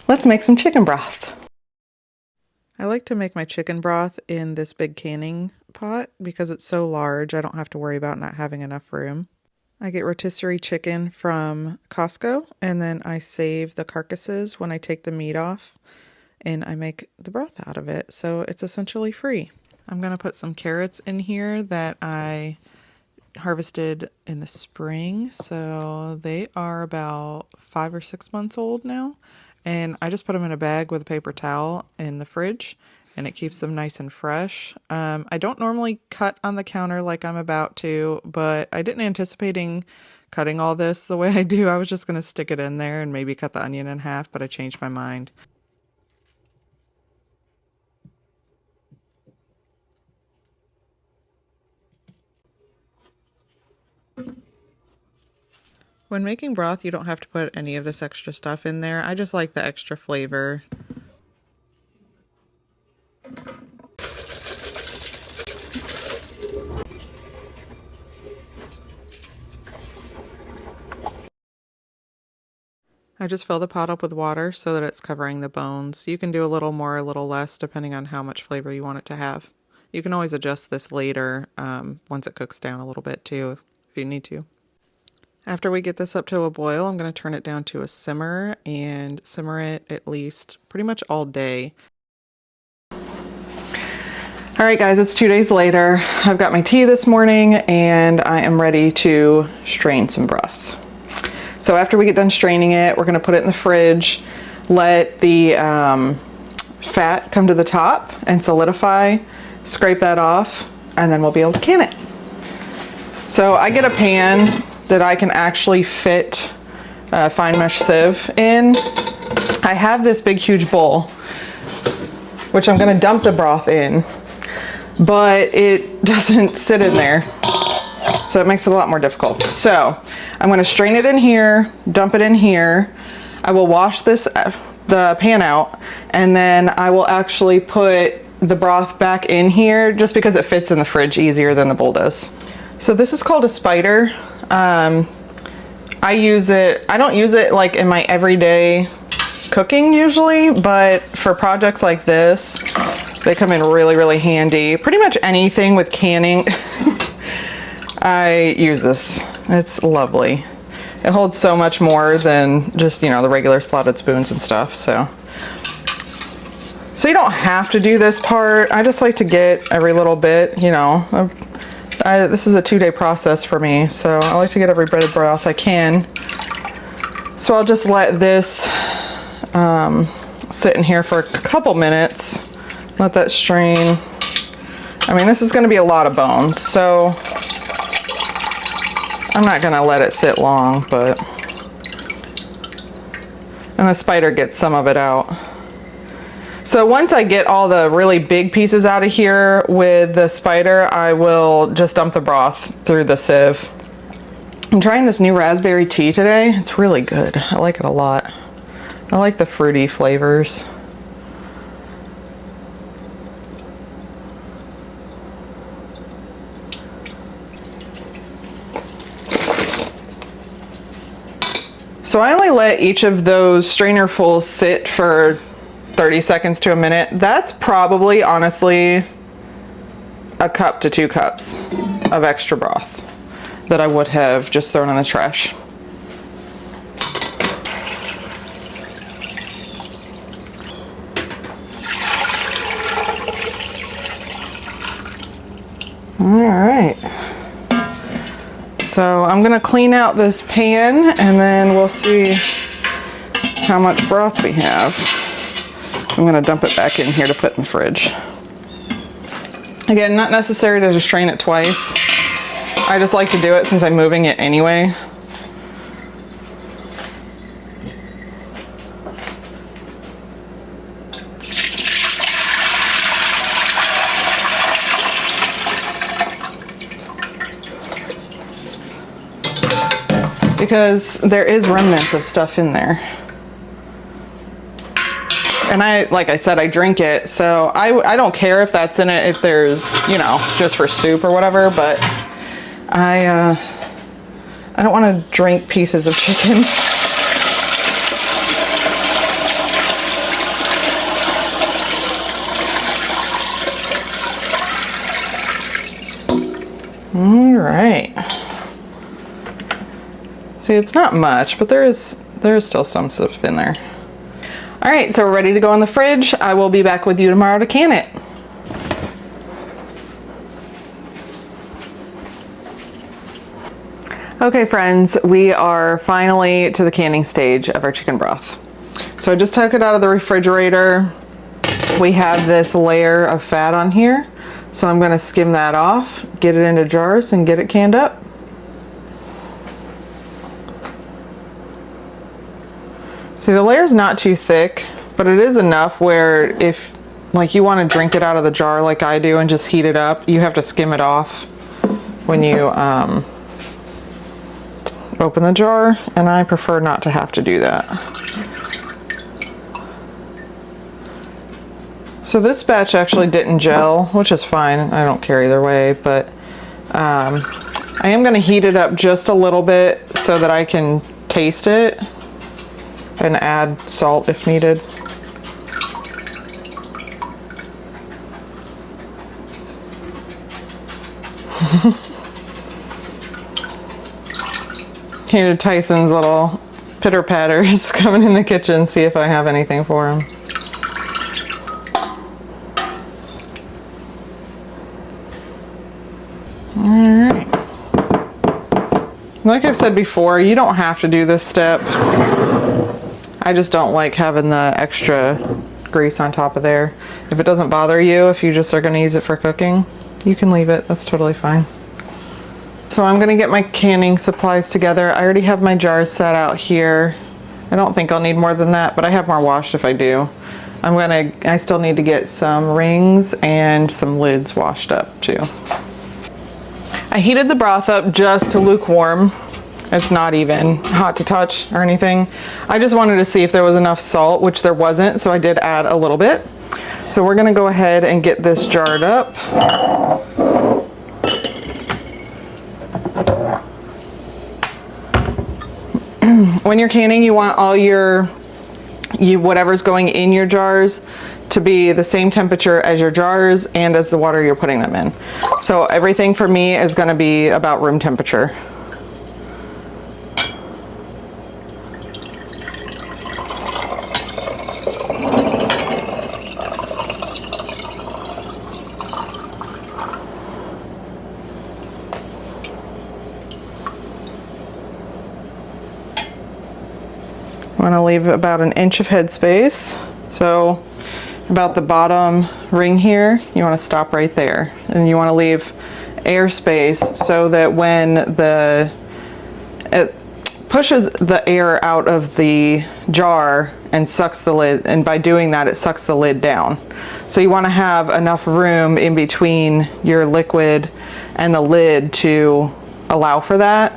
Let's make some chicken broth. I like to make my chicken broth in this big canning pot because it's so large I don't have to worry about not having enough room. I get rotisserie chicken from Costco and then I save the carcasses when I take the meat off and I make the broth out of it, so it's essentially free. I'm going to put some carrots in here that I harvested in the spring, so they are about 5 or 6 months old now. And I just put them in a bag with a paper towel in the fridge, and it keeps them nice and fresh. I don't normally cut on the counter like I'm about to, but I didn't anticipating cutting all this the way I do. I was just going to stick it in there and maybe cut the onion in half, but I changed my mind. When making broth, you don't have to put any of this extra stuff in there. I just like the extra flavor. I just fill the pot up with water so that it's covering the bones. You can do a little more, a little less, depending on how much flavor you want it to have. You can always adjust this later once it cooks down a little bit too, if you need to. After we get this up to a boil, I'm going to turn it down to a simmer and simmer it at least pretty much all day. All right, guys, it's 2 days later. I've got my tea this morning and I am ready to strain some broth. So after we get done straining it, we're going to put it in the fridge, let the fat come to the top and solidify, scrape that off, and then we'll be able to can it. So I get a pan that I can actually fit a fine mesh sieve in. I have this big huge bowl, which I'm gonna dump the broth in, but it doesn't sit in there. So it makes it a lot more difficult. So I'm gonna strain it in here, dump it in here. I will wash the pan out, and then I will actually put the broth back in here just because it fits in the fridge easier than the bowl does. So this is called a spider. I use it, I don't use it like in my everyday cooking usually, but for projects like this, they come in really, really handy. Pretty much anything with canning, I use this. It's lovely. It holds so much more than just, you know, the regular slotted spoons and stuff, so you don't have to do this part. I just like to get every little bit, you know. This is a 2-day process for me, so I like to get every bit of broth I can. So I'll just let this sit in here for a couple minutes, let that strain. I mean, this is going to be a lot of bones, so I'm not going to let it sit long, but, and the spider gets some of it out. So once I get all the really big pieces out of here with the spider, I will just dump the broth through the sieve. I'm trying this new raspberry tea today. It's really good. I like it a lot. I like the fruity flavors. So I only let each of those strainerfuls sit for 30 seconds to a minute. That's probably, honestly, a cup to 2 cups of extra broth that I would have just thrown in the trash. All right. So I'm gonna clean out this pan and then we'll see how much broth we have. I'm going to dump it back in here to put in the fridge. Again, not necessary to strain it twice. I just like to do it since I'm moving it anyway. Because there is remnants of stuff in there. And like I said, I drink it, so I don't care if that's in it, if there's, you know, just for soup or whatever, but I don't want to drink pieces of chicken. All right. See, it's not much, but there is still some stuff in there. All right, so we're ready to go in the fridge. I will be back with you tomorrow to can it. Okay friends, we are finally to the canning stage of our chicken broth. So I just took it out of the refrigerator. We have this layer of fat on here. So I'm gonna skim that off, get it into jars and get it canned up. See, the layer's not too thick, but it is enough where if like you wanna drink it out of the jar like I do and just heat it up, you have to skim it off when you open the jar, and I prefer not to have to do that. So this batch actually didn't gel, which is fine. I don't care either way, but I am going to heat it up just a little bit so that I can taste it and add salt if needed. Here, Tyson's little pitter patters coming in the kitchen, see if I have anything for him. Alright. Like I've said before, you don't have to do this step. I just don't like having the extra grease on top of there. If it doesn't bother you, if you just are going to use it for cooking, you can leave it. That's totally fine. So I'm gonna get my canning supplies together. I already have my jars set out here. I don't think I'll need more than that, but I have more washed if I do. I still need to get some rings and some lids washed up too. I heated the broth up just to lukewarm. It's not even hot to touch or anything. I just wanted to see if there was enough salt, which there wasn't, so I did add a little bit. So we're gonna go ahead and get this jarred up. When you're canning, you want all whatever's going in your jars to be the same temperature as your jars and as the water you're putting them in. So everything for me is going to be about room temperature. Want to leave about an inch of headspace. So about the bottom ring here, you want to stop right there. And you want to leave air space so that when it pushes the air out of the jar and sucks the lid, and by doing that it sucks the lid down. So you want to have enough room in between your liquid and the lid to allow for that.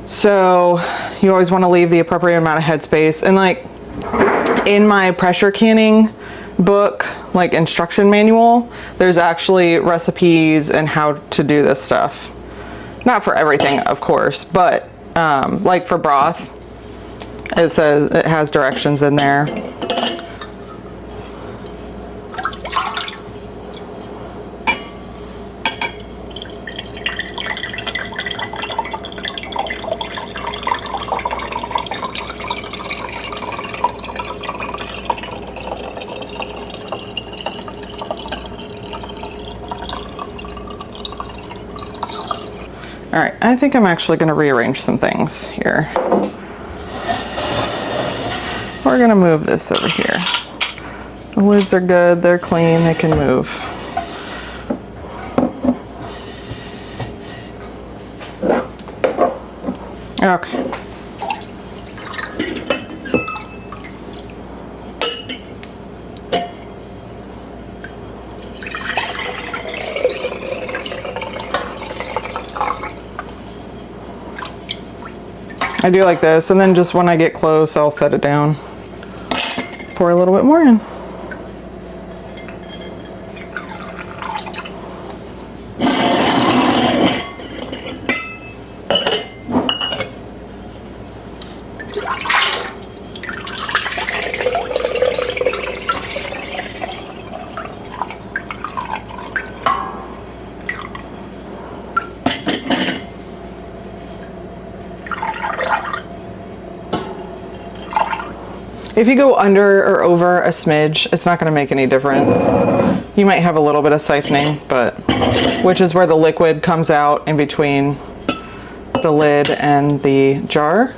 So you always want to leave the appropriate amount of headspace. And like in my pressure canning book, like instruction manual, there's actually recipes and how to do this stuff. Not for everything, of course, but like for broth, it says it has directions in there. All right, I think I'm actually going to rearrange some things here. We're going to move this over here. The lids are good, they're clean, they can move. Okay. I do like this, and then just when I get close, I'll set it down. Pour a little bit more in. If you go under or over a smidge, it's not going to make any difference. You might have a little bit of siphoning, but which is where the liquid comes out in between the lid and the jar.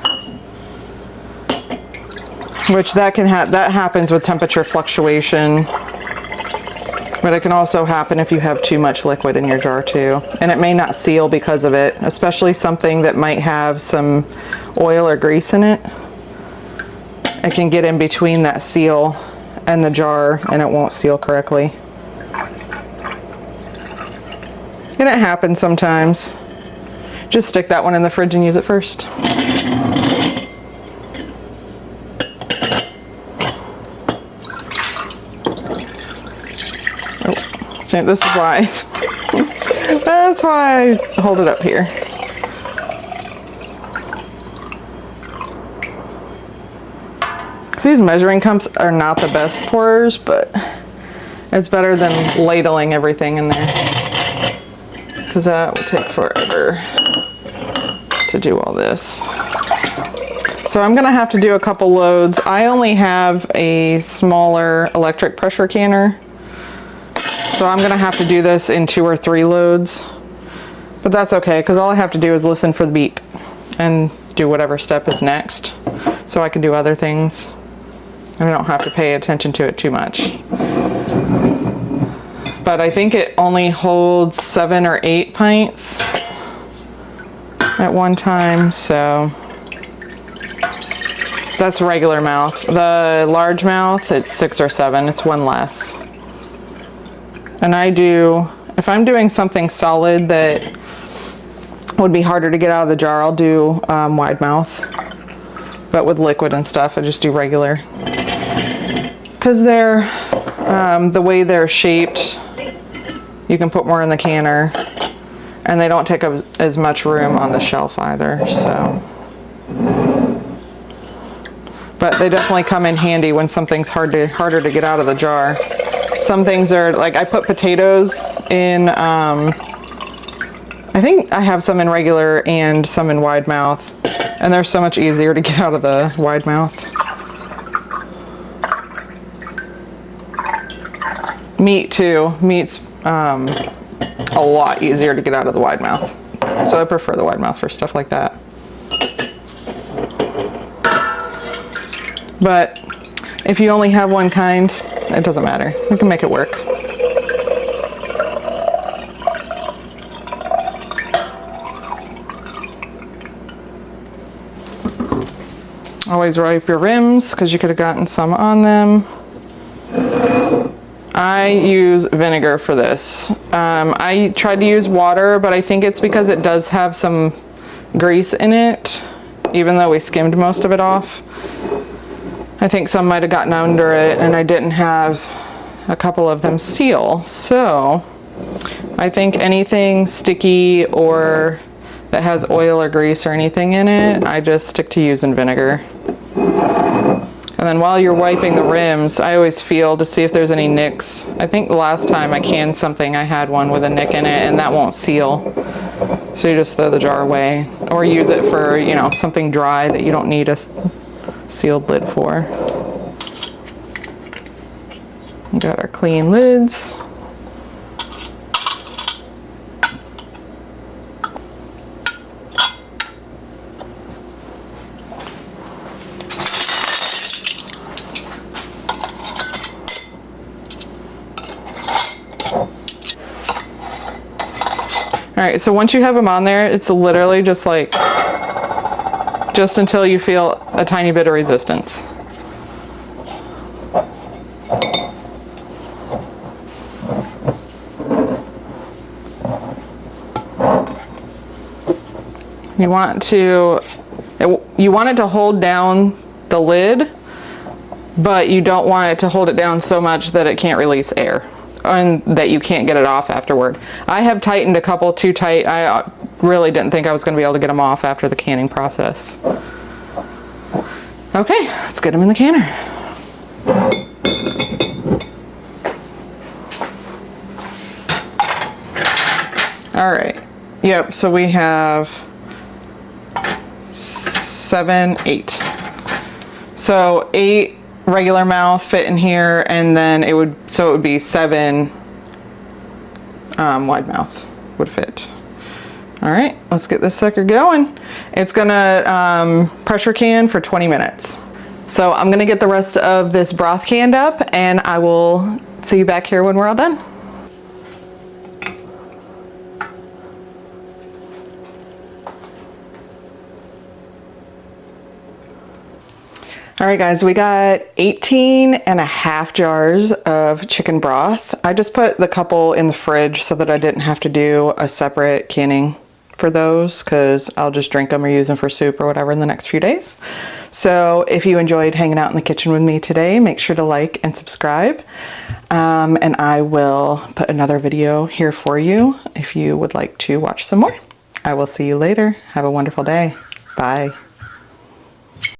Which that happens with temperature fluctuation. But it can also happen if you have too much liquid in your jar too. And it may not seal because of it, especially something that might have some oil or grease in it. It can get in between that seal and the jar and it won't seal correctly. And it happens sometimes. Just stick that one in the fridge and use it first. Oh, see, this is why. That's why I hold it up here. These measuring cups are not the best pourers, but it's better than ladling everything in there, because that would take forever to do all this. So I'm gonna have to do a couple loads. I only have a smaller electric pressure canner, so I'm gonna have to do this in 2 or 3 loads, but that's okay, because all I have to do is listen for the beep and do whatever step is next, so I can do other things. I don't have to pay attention to it too much. But I think it only holds 7 or 8 pints at one time, so that's regular mouth. The large mouth, it's 6 or 7, it's 1 less. And if I'm doing something solid that would be harder to get out of the jar, I'll do wide mouth. But with liquid and stuff, I just do regular. Because they're, the way they're shaped, you can put more in the canner, and they don't take up as much room on the shelf either, so. But they definitely come in handy when something's harder to get out of the jar. Some things are, like I put potatoes in, I think I have some in regular and some in wide mouth, and they're so much easier to get out of the wide mouth. Meat too. Meat's a lot easier to get out of the wide mouth. So I prefer the wide mouth for stuff like that. But if you only have one kind, it doesn't matter. We can make it work. Always wipe your rims because you could have gotten some on them. I use vinegar for this. I tried to use water, but I think it's because it does have some grease in it, even though we skimmed most of it off. I think some might have gotten under it, and I didn't have a couple of them seal. So I think anything sticky or that has oil or grease or anything in it, I just stick to using vinegar. And then while you're wiping the rims, I always feel to see if there's any nicks. I think the last time I canned something, I had one with a nick in it, and that won't seal. So you just throw the jar away, or use it for, you know, something dry that you don't need a sealed lid for. We got our clean lids. All right, so once you have them on there, it's literally just like, just until you feel a tiny bit of resistance. You want it to hold down the lid, but you don't want it to hold it down so much that it can't release air and that you can't get it off afterward. I have tightened a couple too tight. I really didn't think I was going to be able to get them off after the canning process. Okay, let's get them in the canner. All right, yep, so we have 7, 8. So 8 regular mouth fit in here, and then it would be 7 wide mouth would fit. All right, let's get this sucker going. It's gonna pressure can for 20 minutes. So I'm gonna get the rest of this broth canned up, and I will see you back here when we're all done. All right, guys, we got 18.5 jars of chicken broth. I just put the couple in the fridge so that I didn't have to do a separate canning for those, because I'll just drink them or use them for soup or whatever in the next few days. So if you enjoyed hanging out in the kitchen with me today, make sure to like and subscribe. And I will put another video here for you if you would like to watch some more. I will see you later. Have a wonderful day. Bye.